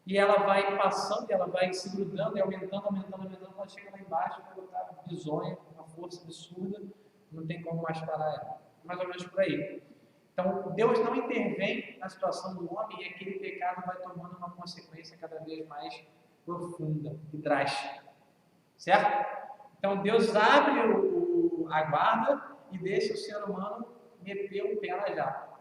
E ela vai passando, ela vai se grudando e aumentando, quando chega lá embaixo, vai botar bizonha, uma força absurda, não tem como mais parar ela. Mais ou menos por aí. Então, Deus não intervém na situação do homem e aquele pecado vai tomando uma consequência cada vez mais profunda e drástica. Certo? Então, Deus abre a guarda e deixa o ser humano meter o pé na jaca.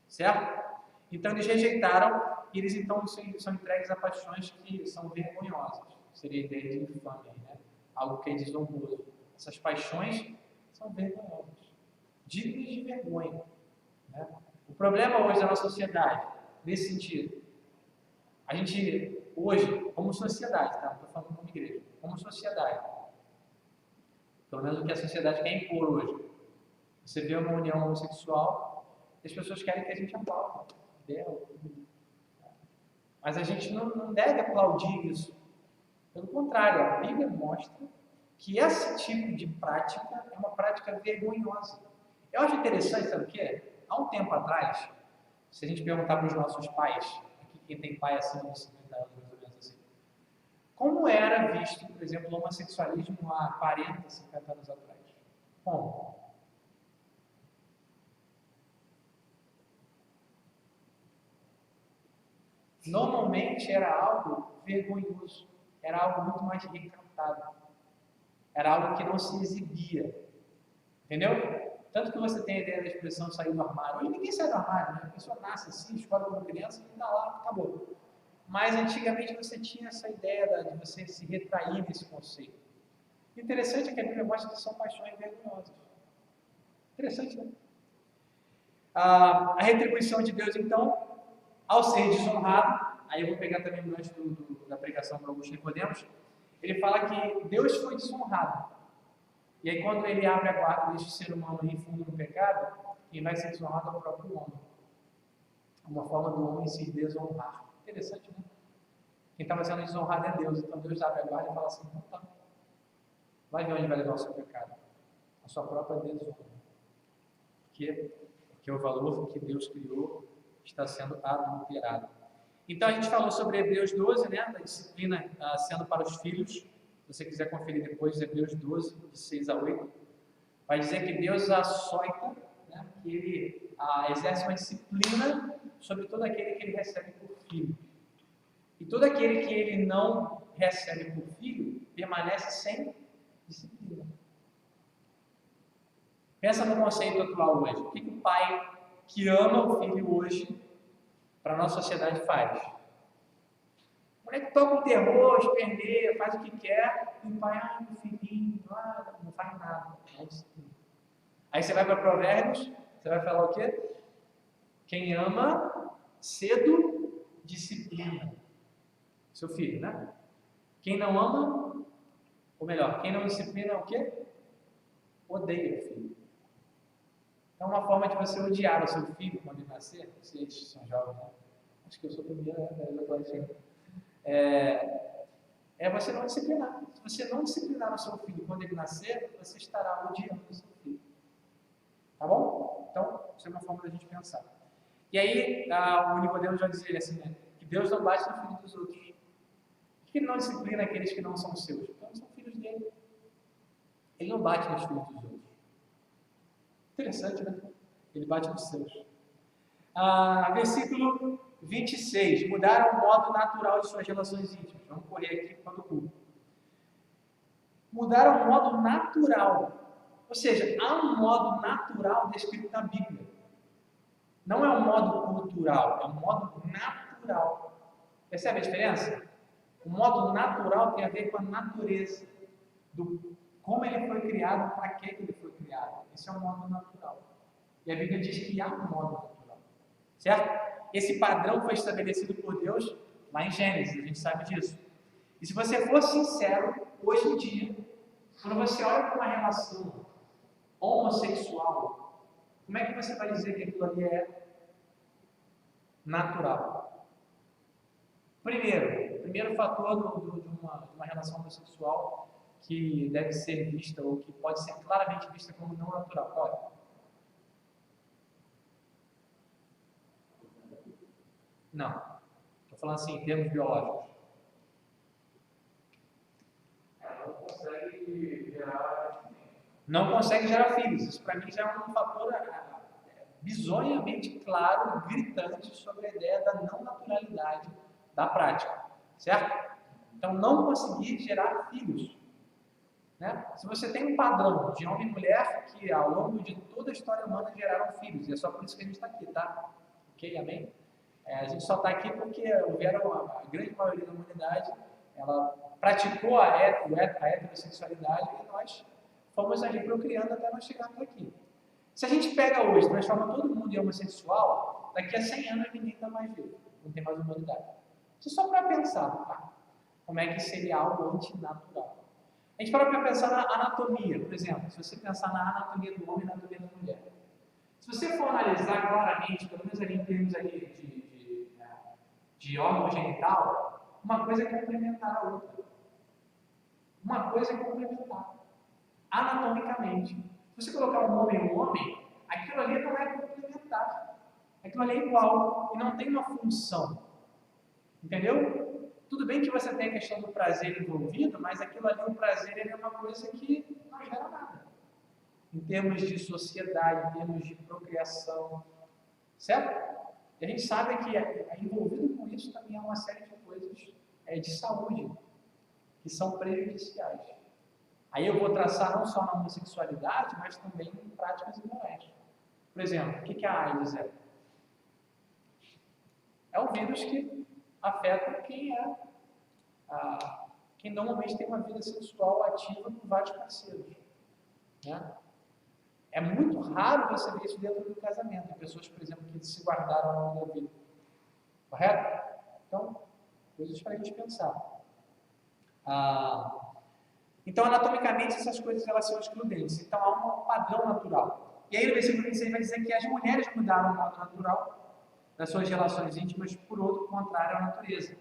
Certo? Então, eles rejeitaram e eles então são entregues a paixões que são vergonhosas. Seria a ideia de infâmia, né? Algo que é desonroso. Essas paixões são vergonhosas, dignas de vergonha. Né? O problema hoje da nossa sociedade, nesse sentido, a gente hoje, como sociedade, tá? Não estou falando como igreja, como sociedade, pelo menos o que a sociedade quer impor hoje, você vê uma união homossexual, as pessoas querem que a gente aplaude dela, mas a gente não deve aplaudir isso. Pelo contrário, a Bíblia mostra que esse tipo de prática é uma prática vergonhosa. Eu acho interessante, sabe o que é? Há um tempo atrás, se a gente perguntar para os nossos pais, aqui quem tem pai acima de 50 anos, mais ou menos assim, como era visto, por exemplo, o homossexualismo há 40, 50 anos atrás? Como? Normalmente era algo vergonhoso, era algo muito mais recatado, era algo que não se exibia, entendeu? Tanto que você tem a ideia da expressão sair do armário. Hoje ninguém sai do armário, né? A pessoa nasce assim, escolhe como criança e está lá, acabou. Mas antigamente você tinha essa ideia de você se retrair nesse conceito. O interessante é que a Bíblia mostra que são paixões vergonhosas. Interessante, né? A retribuição de Deus, então, ao ser desonrado, aí eu vou pegar também o gancho da pregação para Augusto Nicodemus, ele fala que Deus foi desonrado. E aí quando ele abre a guarda e deixa o ser humano em fundo no pecado, quem vai ser desonrado é o próprio homem. Uma forma do homem se desonrar. Interessante, né? Quem estava sendo desonrado é Deus. Então Deus abre a guarda e fala assim, então tá. Vai ver onde vai levar o seu pecado. A sua própria desonra. Porque o valor que Deus criou está sendo adulterado. Então a gente falou sobre Hebreus 12, né? Da disciplina sendo para os filhos. Se você quiser conferir depois, Hebreus 12, de 6 a 8, vai dizer que Deus açoita, né, que Ele exerce uma disciplina sobre todo aquele que Ele recebe por filho. E todo aquele que Ele não recebe por filho, permanece sem disciplina. Pensa no conceito atual hoje. O que o pai que ama o filho hoje, para a nossa sociedade, faz? O moleque toca o terror, esperneia, faz o que quer, e o pai, meu filhinho, não faz nada. Aí você vai para Provérbios, você vai falar o quê? Quem ama, cedo disciplina. seu filho, né? Quem não ama, ou melhor, quem não disciplina o quê? Odeia o filho. Então, uma forma de você odiar o seu filho quando ele nascer, vocês são jovens, né? Acho que eu sou o primeiro, né? Eu tô achando. É você não disciplinar. Se você não disciplinar o seu filho quando ele nascer, você estará odiando o seu filho. Tá bom? Então, isso é uma forma da gente pensar. E aí, o Nicodemos vai dizer assim, né? Que Deus não bate no filho dos outros. Por que ele não disciplina aqueles que não são seus? Porque não são filhos dele. Ele não bate nos filhos dos outros. Interessante, né? Ele bate nos seus. Versículo 26. Mudaram o modo natural de suas relações íntimas. Vamos correr aqui para o culto. Mudaram o modo natural. Ou seja, há um modo natural descrito na Bíblia. Não é um modo cultural, é um modo natural. Percebe a diferença? O modo natural tem a ver com a natureza, do como ele foi criado, para que ele foi criado. Esse é o modo natural. E a Bíblia diz que há um modo natural. Certo? Esse padrão foi estabelecido por Deus lá em Gênesis, a gente sabe disso. E se você for sincero, hoje em dia, quando você olha para uma relação homossexual, como é que você vai dizer que aquilo ali é natural? Primeiro fator de uma relação homossexual que deve ser vista, ou que pode ser claramente vista como não natural. Olha. Não. Estou falando assim, em termos biológicos. Não consegue gerar filhos. Isso para mim já é um fator bizonhamente claro, gritante sobre a ideia da não naturalidade da prática. Certo? Então, não conseguir gerar filhos. Né? Se você tem um padrão de homem e mulher que ao longo de toda a história humana geraram filhos, e é só por isso que a gente está aqui, tá? Ok? Amém? A gente só está aqui porque a grande maioria da humanidade ela praticou a heterossexualidade e nós fomos ali procriando até nós chegarmos aqui. Se a gente pega hoje, transforma todo mundo em homossexual, daqui a 100 anos ninguém está mais vivo, não tem mais humanidade. Isso só para pensar, tá? Como é que seria algo antinatural. A gente para pensar na anatomia, por exemplo, se você pensar na anatomia do homem e na anatomia da mulher. Se você for analisar claramente, pelo menos ali em termos ali de órgão genital, uma coisa é complementar a outra. Uma coisa é complementar. Anatomicamente. Se você colocar um homem e um homem, aquilo ali não é complementar. Aquilo ali é igual e não tem uma função. Entendeu? Tudo bem que você tem a questão do prazer envolvido, mas aquilo ali, o prazer, ele é uma coisa que não gera nada. Em termos de sociedade, em termos de procriação. Certo? E a gente sabe que envolvido com isso também é uma série de coisas de saúde que são prejudiciais. Aí eu vou traçar não só na homossexualidade, mas também em práticas imorais. Por exemplo, o que a AIDS é? É um vírus que afeta quem normalmente tem uma vida sexual ativa com vários parceiros. Né? É muito raro você ver isso dentro do casamento. Pessoas, por exemplo, que se guardaram ao longo da vida. Correto? Então, coisas para a gente pensar. Então, anatomicamente, essas coisas elas são excludentes. Então, há um padrão natural. E aí, no versículo 26 vai dizer que as mulheres mudaram o modo natural das suas relações íntimas por outro contrário à natureza.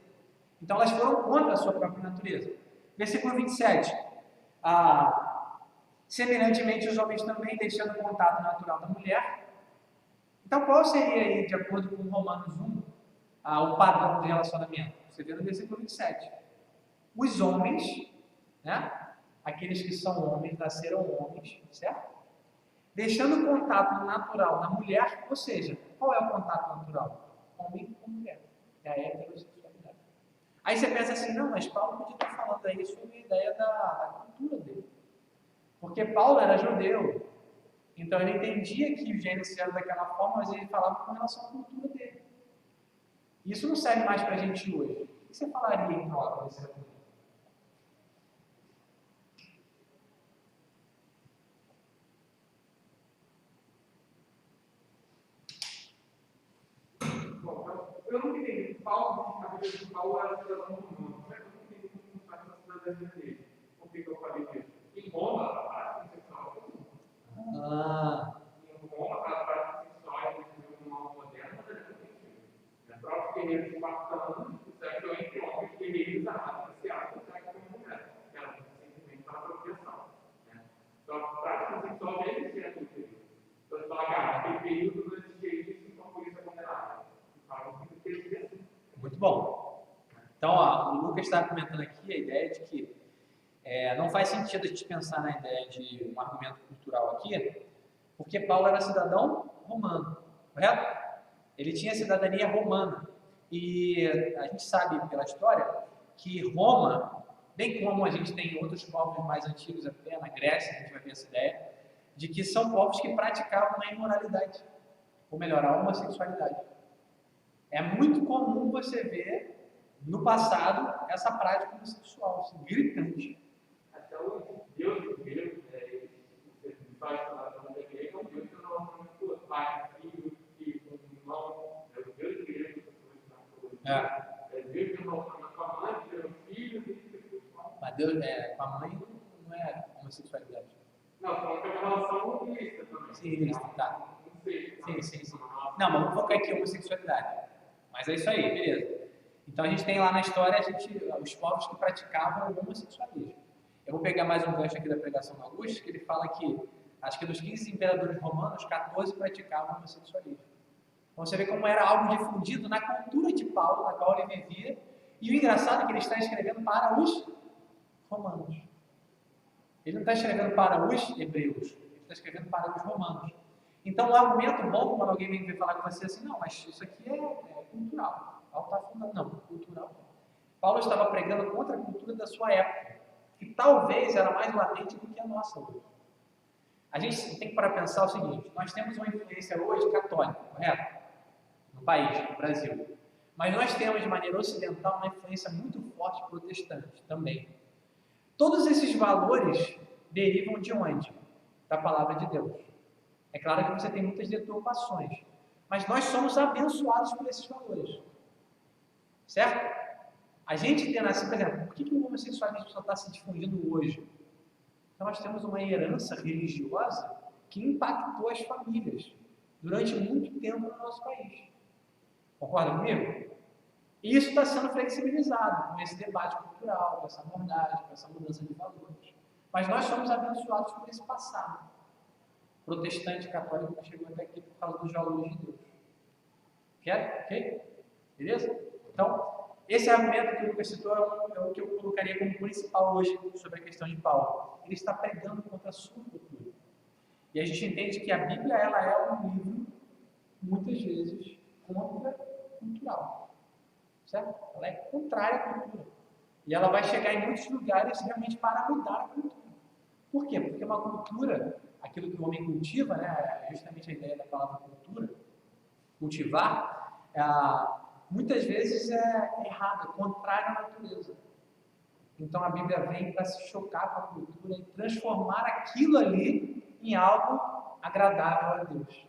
Então, elas foram contra a sua própria natureza. Versículo 27. Semelhantemente, os homens também deixando o contato natural da mulher. Então, qual seria aí, de acordo com Romanos 1, o padrão de relacionamento? Você vê no versículo 27. Os homens, né? Aqueles que são homens, nasceram homens, certo? Deixando o contato natural da mulher, ou seja, qual é o contato natural? Homem com mulher. É a heterossexualidade. Aí você pensa assim, não, mas Paulo podia estar falando aí sobre a ideia da cultura dele. Porque Paulo era judeu. Então ele entendia que o Gênesis era daquela forma, mas ele falava com relação à cultura dele. Isso não serve mais para a gente hoje. O que você falaria em troca desse argumento? Bom, eu não entendi. Paulo, na cabeça de Paulo, era cidadão romano. brasileiro. Por que eu falei disso? Em Roma, a prática sexual é comum. Ah, Em Roma, a prática sexual é de uma moderna, né? Os próprios guerreiros espartanos, o sexo entre homens, guerreiros armados, se acha o sexo com mulher, que era simplesmente para proteção. Né? Então, a prática sexual desde sempre teve. Então, você fala, aquele período não existia isso, então por isso é condenado. muito bom. Então, ó, o Lucas está comentando aqui a ideia de que não faz sentido a gente pensar na ideia de um argumento cultural aqui, porque Paulo era cidadão romano, correto? Ele tinha cidadania romana. E a gente sabe pela história que Roma, bem como a gente tem outros povos mais antigos até, na Grécia, a gente vai ver essa ideia, de que são povos que praticavam a imoralidade, ou melhor, a homossexualidade. É muito comum você ver, no passado, essa prática homossexual, assim, gritante. Até o Deus grego, você faz falar da família grega, é um Deus que não é um nome pai, filho, irmão, é o Deus grego, é Deus que não é com a mãe, é o filho, Mas Deus, com a mãe não é homossexualidade. não, só que é uma relação ilícita também. Sim, ilícita, tá. Não sei. Sim. Não, mas vamos focar aqui em homossexualidade. Mas é isso aí, beleza. Então a gente tem lá na história os povos que praticavam o homossexualismo. Eu vou pegar mais um gancho aqui da pregação do Augusto, que ele fala que, acho que dos 15 imperadores romanos, 14 praticavam o homossexualismo. Então você vê como era algo difundido na cultura de Paulo, na qual ele vivia, e o engraçado é que ele está escrevendo para os romanos. Ele não está escrevendo para os hebreus, ele está escrevendo para os romanos. Então, o argumento bom, quando alguém vem falar com você assim, não, mas isso aqui é cultural. Paulo está fundando, não, cultural. Paulo estava pregando contra a cultura da sua época, que talvez era mais latente do que a nossa hoje. A gente tem que parar pensar o seguinte, nós temos uma influência hoje católica, correto? No país, no Brasil. Mas nós temos, de maneira ocidental, uma influência muito forte protestante também. Todos esses valores derivam de onde? Da palavra de Deus. É claro que você tem muitas deturpações, mas nós somos abençoados por esses valores. Certo? A gente tem nascido, por exemplo, por que o homossexualismo só está se difundindo hoje? Então nós temos uma herança religiosa que impactou as famílias durante muito tempo no nosso país. Concorda comigo? E isso está sendo flexibilizado com esse debate cultural, com essa abordagem, com essa mudança de valores. Mas nós somos abençoados por esse passado protestante católico que chegou até aqui por causa dos valores de Deus. Quer? Ok? Beleza? Então, esse argumento que o Lucas citou é o que eu colocaria como principal hoje sobre a questão de Paulo. Ele está pregando contra a sua cultura. E a gente entende que a Bíblia ela é um livro, muitas vezes, contra-cultural. Certo? Ela é contrária à cultura. E ela vai chegar em muitos lugares realmente para mudar a cultura. Por quê? Porque uma cultura, aquilo que o homem cultiva, né, é justamente a ideia da palavra cultura, cultivar, muitas vezes é errado, é contrário à natureza. Então a Bíblia vem para se chocar com a cultura e transformar aquilo ali em algo agradável a Deus.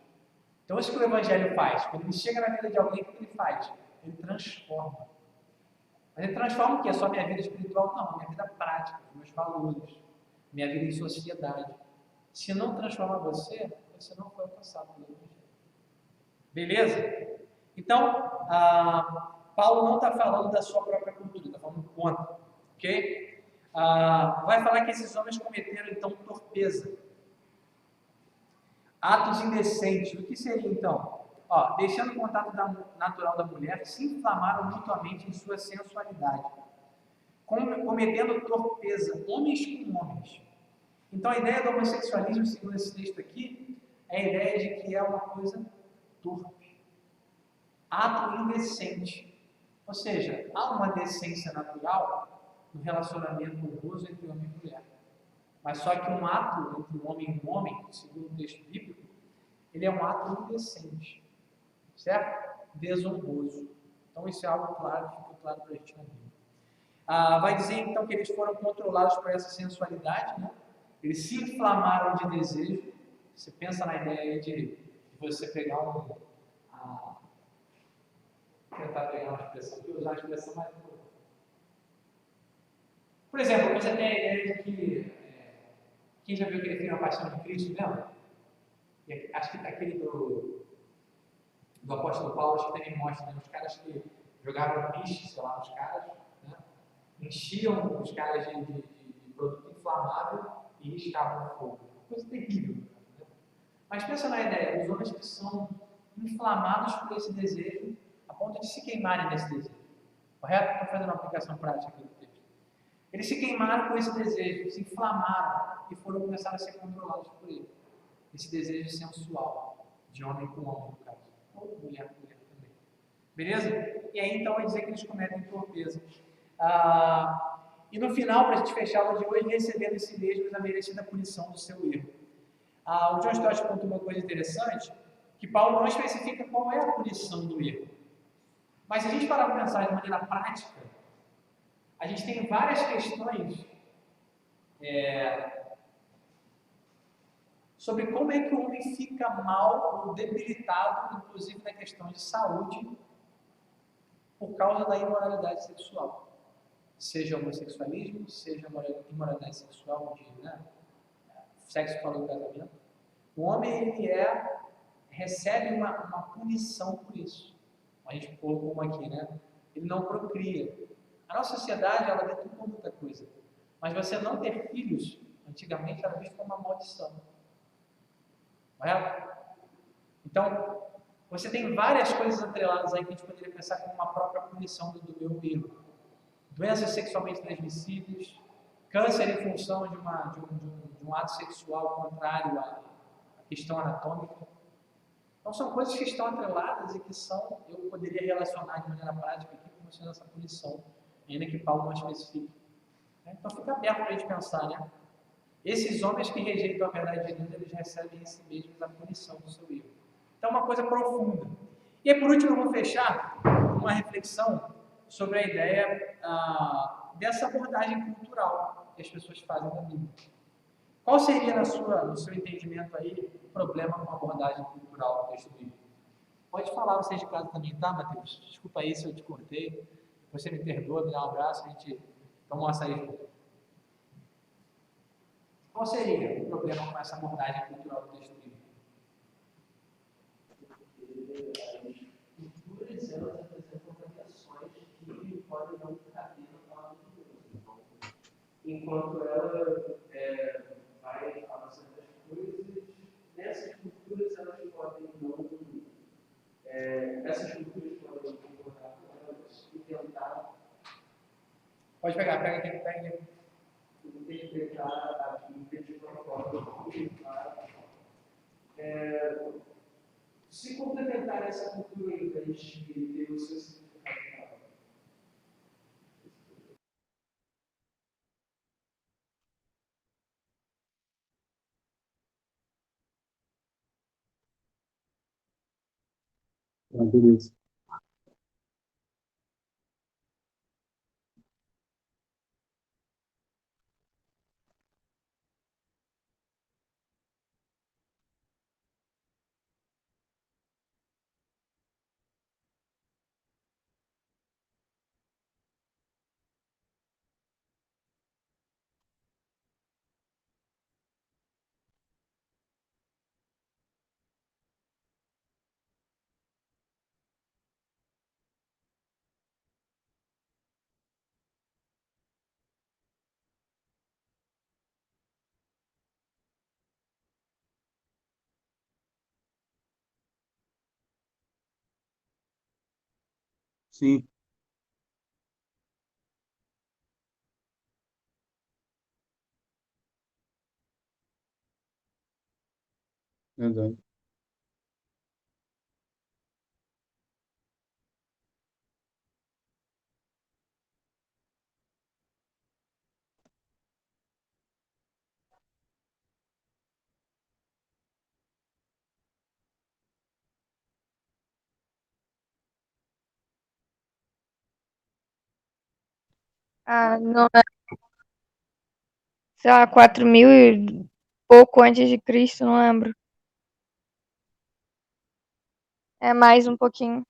Então isso que o Evangelho faz. Quando ele chega na vida de alguém, o que ele faz? Ele transforma. Mas ele transforma o quê? Só minha vida espiritual? Não, minha vida prática, os meus valores, minha vida em sociedade. Se não transforma você, você não foi alcançado pelo Evangelho. Beleza? Então, Paulo não está falando da sua própria cultura, está falando contra. Ok? Vai falar que esses homens cometeram, então, torpeza. Atos indecentes. O que seria, então? Deixando o contato natural da mulher, se inflamaram mutuamente em sua sensualidade, cometendo torpeza, homens com homens. Então, a ideia do homossexualismo, segundo esse texto aqui, é a ideia de que é uma coisa torpe. Ato indecente. Ou seja, há uma decência natural no relacionamento honroso entre homem e mulher. Mas só que um ato entre um homem e um homem, segundo o texto bíblico, ele é um ato indecente. Certo? Desonroso. Então, isso é algo claro, fica claro para a gente na Bíblia. Vai dizer, então, que eles foram controlados por essa sensualidade, né? Eles se inflamaram de desejo. Você pensa na ideia de você pegar tentar pegar uma expressão, que usar a expressão mais boa. Por exemplo, você tem a ideia de que quem já viu aquele filme A Paixão de Cristo, lembra? Acho que aquele do apóstolo Paulo, acho que também mostra, né? Os caras que jogavam piche, sei lá, nos caras, né? Enchiam os caras de produto inflamável e riscavam no fogo. Coisa terrível. Né? Mas pensa na ideia, os homens que são inflamados por esse desejo a ponto de se queimarem nesse desejo. Correto? Estou fazendo uma aplicação prática aqui do texto. Eles se queimaram com esse desejo, se inflamaram e foram começar a ser controlados por ele. Esse desejo sensual, de homem com homem, no caso. Ou mulher com mulher também. Beleza? E aí então vai dizer que eles cometem torpeza. E no final, para a gente fechar a aula de hoje, recebendo em si mesmos a merecida punição do seu erro. O John Stott conta uma coisa interessante, que Paulo não especifica qual é a punição do erro. Mas se a gente parar para pensar de maneira prática, a gente tem várias questões sobre como é que o homem fica mal ou debilitado, inclusive na questão de saúde, por causa da imoralidade sexual. Seja homossexualismo, seja imoralidade sexual, né? Sexo fora do casamento. O homem, ele recebe uma punição por isso. A gente colocou uma aqui, né? Ele não procria. A nossa sociedade, ela vê tudo como muita coisa. Mas você não ter filhos, antigamente era visto como uma maldição. Correto? Então, você tem várias coisas atreladas aí que a gente poderia pensar como uma própria punição do meu erro. Doenças sexualmente transmissíveis, câncer em função de um ato sexual contrário à questão anatômica. Então, são coisas que estão atreladas e que eu poderia relacionar de maneira prática aqui como sendo essa punição, ainda que Paulo não especifique. Então, fica aberto para a gente pensar, né? Esses homens que rejeitam a verdade de Deus, eles recebem em si mesmos a punição do seu erro. Então, é uma coisa profunda. E aí, por último, eu vou fechar uma reflexão sobre a ideia dessa abordagem cultural que as pessoas fazem da Bíblia. Qual seria, no seu entendimento aí, o problema com a abordagem cultural do texto bíblico? Pode falar vocês de casa também, tá, Matheus? Desculpa aí se eu te cortei. Você me perdoa, me dá um abraço, a gente toma uma saída. Qual seria o problema com essa abordagem cultural do texto bíblico? Porque as culturas, elas apresentam variações que podem não caber na palavra de Deus. Enquanto ela vai falar certas coisas, nessas culturas elas podem não. Essas culturas podem concordar com elas e tentar. Pode pegar, pega aqui. Interpretar a Bíblia de uma forma que se complementar essa cultura em vez de ter o seu significado. Beleza. Sim, verdade. Não, sei lá, 4.000 e pouco antes de Cristo, não lembro. É mais um pouquinho.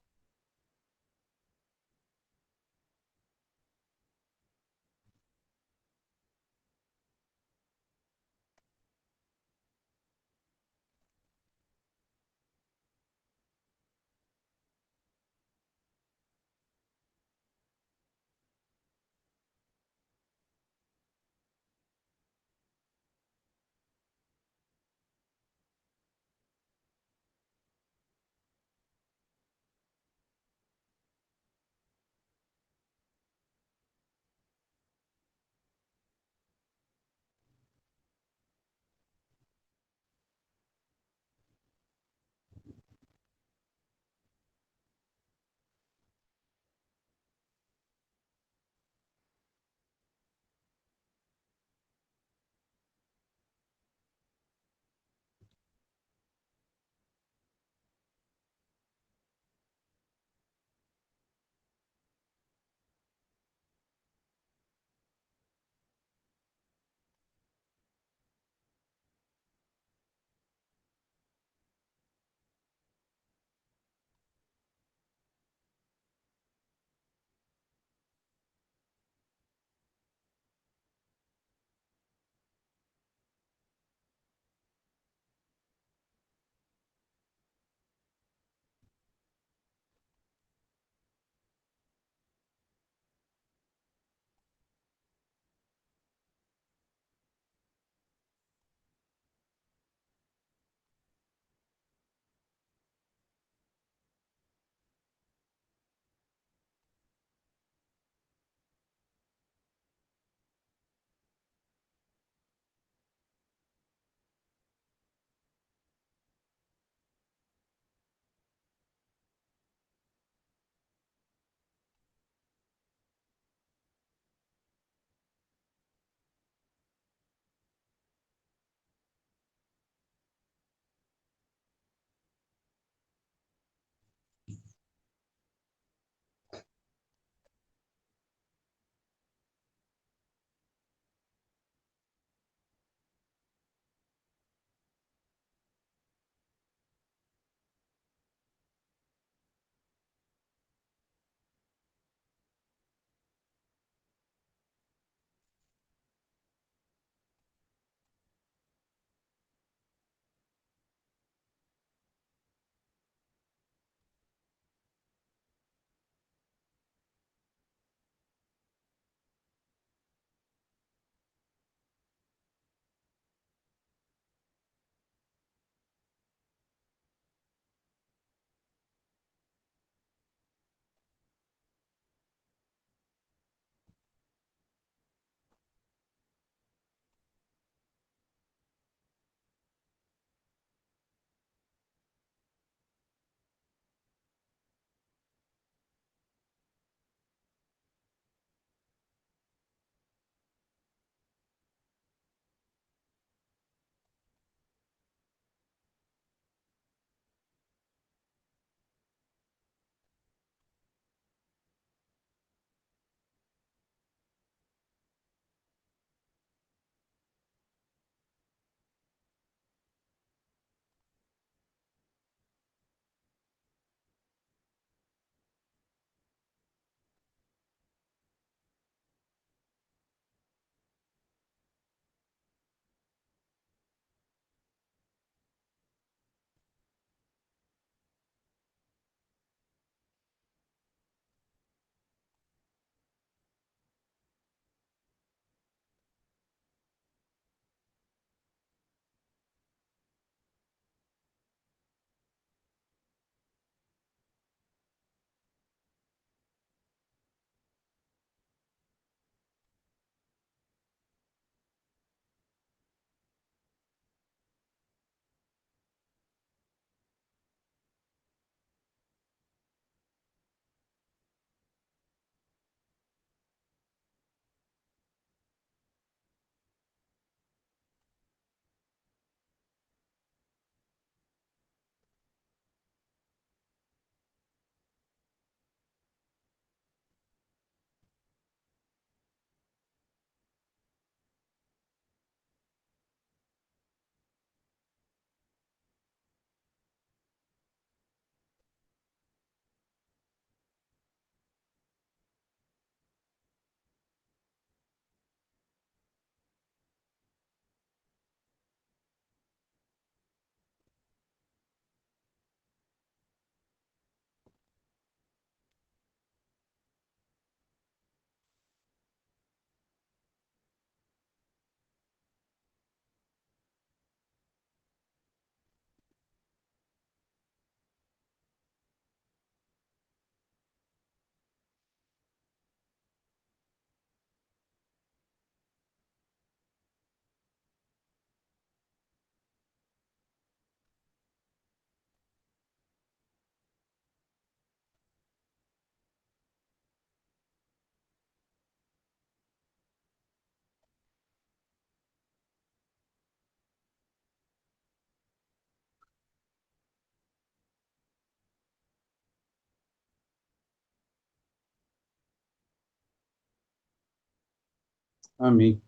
Amém.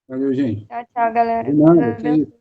Valeu, gente. Tchau, tchau, galera. De nada, que isso.